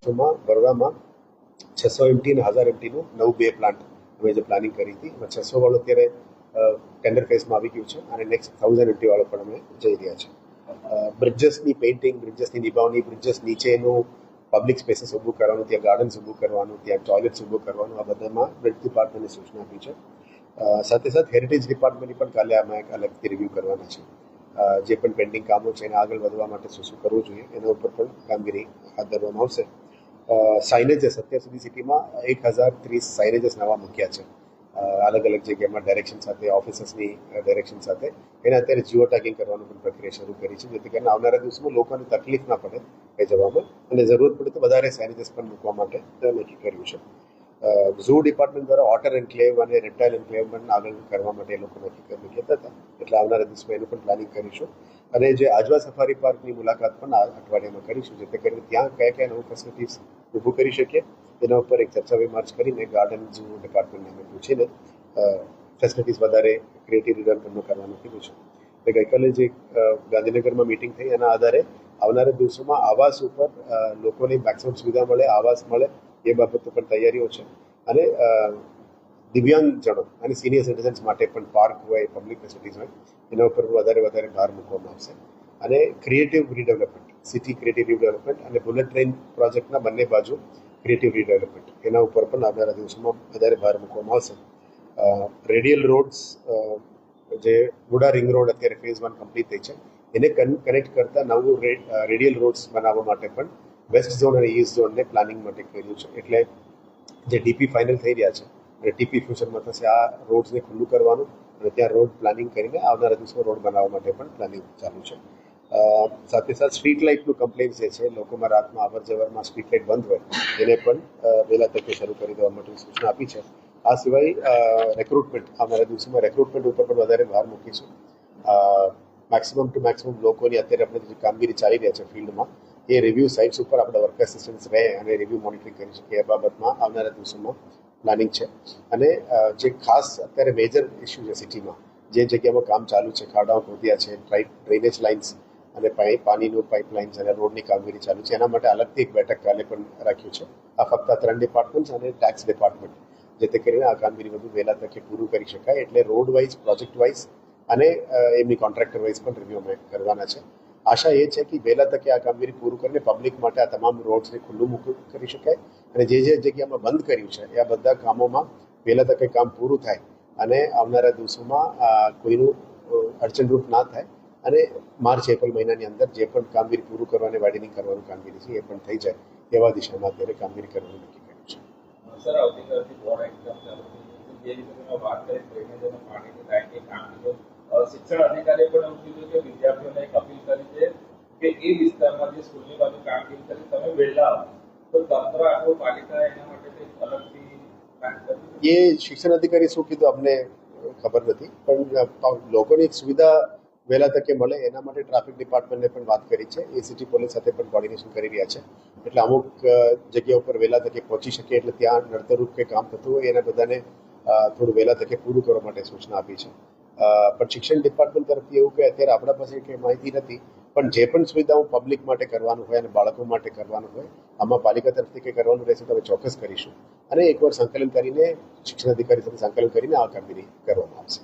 વસ્તુમાં બરોડામાં 600 MT અને 1000 MTનું નવું 2 પ્લાન્ટ અમે જે પ્લાનિંગ કરી હતી એમાં 600 વાળો અત્યારે ટેન્ડર ફેઝમાં આવી ગયું છે અને નેક્સ્ટ 1000 MT વાળો પણ અમે જઈ રહ્યા છે. બ્રિજેસની પેઇન્ટિંગ, બ્રિજેસની નિભાવણી, બ્રિજેસ નીચેનું પબ્લિક સ્પેસીસ ઊભું કરવાનું, ત્યાં ગાર્ડન્સ ઊભું કરવાનું, ત્યાં ટોયલેટ્સ ઊભું કરવાનું, આ બધામાં બ્રિજ ડિપાર્ટમેન્ટની સૂચના આપી છે. સાથે સાથે હેરિટેજ ડિપાર્ટમેન્ટની પણ કાલે અમે અલગથી રિવ્યૂ કરવાના છે. જે પણ પેન્ડિંગ કામો છે એને આગળ વધવા માટે શું કરવું જોઈએ એના ઉપર પણ કામગીરી હાથ ધરવામાં આવશે. સાઇનેજીસ અત્યાર સુધી સિટીમાં 1030 સાઇનેજીસ નવા મૂક્યા છે અલગ અલગ જગ્યામાં ડાયરેક્શન સાથે, ઓફિસર્સની ડાયરેક્શન સાથે. એને અત્યારે જીઓ ટેગિંગ કરવાની પણ પ્રક્રિયા શરૂ કરી છે, જેથી કરીને આવનારા દિવસમાં લોકોને તકલીફ ના પડે એ જવામાં, અને જરૂરત પડે તો વધારે સાઇનેજીસ પણ મૂકવા માટે નક્કી કર્યું છે. ઝૂ ડિપાર્ટમેન્ટ દ્વારા વોટર એન્ક્લેવ અને રેપ્ટાઇલ એન્ક્લેવ પણ આગળ કરવા માટે એ લોકો નક્કી કહેતા હતા, એટલે આવનારા દિવસમાં એનું પણ પ્લાનિંગ કરીશું. અને જે આજવા સફારી પાર્કની મુલાકાત પણ આ અઠવાડિયામાં કરીશું, જેથી કરીને ત્યાં કયા કયા નવું ફેસિલિટીઝ ઊભું કરી શકીએ એના ઉપર એક ચર્ચા વિમર્શ કરીને ગાર્ડન ઝૂ ડિપાર્ટમેન્ટને અમે પૂછીને ફેસિલિટીઝ વધારે ક્રિએટિવ ડેવલપમેન્ટનું કરવાનું કીધું છે. એટલે ગઈકાલે જે ગાંધીનગરમાં મિટિંગ થઈ એના આધારે આવનારા દિવસોમાં આવાસ ઉપર લોકોને મેક્સિમમ સુવિધા મળે, આવાસ મળે એ બાબતો પણ તૈયારીઓ છે. અને દિવ્યાંગજનો અને સિનિયર સિટીઝન્સ માટે પણ પાર્ક હોય, પબ્લિક ફેસિલિટીઝ હોય એના ઉપર વધારે ભાર મૂકવામાં આવશે. અને creative redevelopment, city creative redevelopment અને બુલેટ ટ્રેન પ્રોજેક્ટના બંને બાજુ ક્રિએટિવ રીડેવલપમેન્ટ એના ઉપર પણ આવનારા દિવસોમાં વધારે ભાર મૂકવામાં આવશે. રેડિયલ રોડ્સ, જે વુડા રિંગ રોડ અત્યારે ફેઝ 1 કમ્પ્લીટ થઈ છે એને કનેક્ટ કરતા નવું રેડિયલ રોડ્સ બનાવવા માટે પણ વેસ્ટ ઝોન અને ઈસ્ટ ઝોનને પ્લાનિંગ માટે કર્યું છે. એટલે જે ડીપી ફાઇનલ થઈ રહ્યા છે અને ટીપી ફ્યુચરમાં થશે, આ રોડ્સને ખુલ્લું કરવાનું અને ત્યાં રોડ પ્લાનિંગ કરીને આવનારા દિવસમાં રોડ બનાવવા માટે પણ પ્લાનિંગ ચાલુ છે. સાથે સાથે સ્ટ્રીટ લાઇટનું કમ્પ્લેન જે છે, લોકોમાં રાતમાં અવર જવરમાં સ્ટ્રીટ લાઇટ બંધ હોય એને પણ વહેલા તકે શરૂ કરી દેવા માટે સૂચના આપી છે. આ સિવાય રેક્રુટમેન્ટ, આવનારા દિવસોમાં રેક્રુટમેન્ટ ઉપર પણ વધારે ભાર મૂકીશું. મેક્સિમમ ટુ મેક્સિમમ લોકોની અત્યારે આપણે જે કામગીરી ચાલી રહ્યા છે ફિલ્ડમાં, એ રિવ્યૂ સાઇટ્સ ઉપર આપણા વર્ક એસિસ્ટન્ટ્સ રહે અને રિવ્યૂ મોનિટરિંગ કરી શકીએ એ બાબતમાં આવનારા દિવસોમાં પ્લાનિંગ છે. અને જે ખાસ અત્યારે મેજર ઇસ્યુ છે સિટીમાં, જે જગ્યામાં કામ ચાલુ છે, ખાડાઓ ખોદ્યા છે, ડ્રેનેજ લાઇન્સ અને પાણીનું પાઇપલાઇન્સ અને રોડની કામગીરી ચાલુ છે, એના માટે અલગથી એક બેઠક કાલે પણ રાખ્યું છે. આ ફક્ત 3 ડિપાર્ટમેન્ટ્સ અને ટેક્સ ડિપાર્ટમેન્ટ, જેથી કરીને આ કામગીરી બધું વહેલા તકે પૂરું કરી શકાય. એટલે રોડ વાઇઝ, પ્રોજેક્ટ વાઇઝ અને એમની કોન્ટ્રાક્ટર વાઇઝ પણ રિવ્યૂ અમે કરવાના છે. આશા એ છે કે વહેલા તકે આ કામગીરી પૂરું કરીને પબ્લિક માટે આ તમામ રોડ્સને ખુલ્લું કરી શકાય અને જે જગ્યામાં બંધ કર્યું છે એ આ બધા કામોમાં વહેલા તકે કામ પૂરું થાય અને આવનારા દિવસોમાં કોઈનું અડચણરૂપ ના થાય અને માર્ચ એપ્રિલ મહિનાની અંદર જે પણ કામગીરી પૂરું કરવાની, વાઇડનિંગ કરવાનું કામગીરી છે એ પણ થઈ જાય એવા દિશામાં અત્યારે કામગીરી કરવાનું નક્કી કર્યું છે. સર, આવતીકાલથી બોર્ડ એક્ઝામ ચાલુ થઈ છે. જે રીતે તમે વાત કરી ડ્રેનેજ અને પાણીની લાઇનની કામગીરી, શિક્ષણ અધિકારીએ પણ એવું કીધું કે વિદ્યાર્થીઓને એક અપીલ કરી છે કે એ વિસ્તારમાં જે સ્કૂલની બાજુ કામગીરી કરી તમે વહેલા આવો, તો તંત્ર આખું પાલિકા એના માટે કંઈક અલગથી પ્લાન કર્યું? એ શિક્ષણ અધિકારી શું કીધું અમને ખબર નથી, પણ લોકોની સુવિધા વહેલા તકે મળે એના માટે ટ્રાફિક ડિપાર્ટમેન્ટને પણ વાત કરી છે. એસીટી પોલીસ સાથે પણ કોર્ડિનેશન કરી રહ્યા છે. એટલે અમુક જગ્યા ઉપર વહેલા તકે પહોંચી શકે, એટલે ત્યાં નડતરરૂપ કંઈ કામ થતું હોય એના બધાને થોડું વહેલા તકે પૂરું કરવા માટે સૂચના આપી છે. પણ શિક્ષણ ડિપાર્ટમેન્ટ તરફથી એવું કે અત્યારે આપણા પાસે કંઈ માહિતી નથી, પણ જે પણ સુવિધાઓ પબ્લિક માટે કરવાનું હોય અને બાળકો માટે કરવાનું હોય, આમાં પાલિકા તરફથી કંઈ કરવાનું રહેશે તો અમે ચોક્કસ કરીશું અને એકવાર સંકલન કરીને શિક્ષણ અધિકારી સાથે સંકલન કરીને આ કામગીરી કરવામાં આવશે.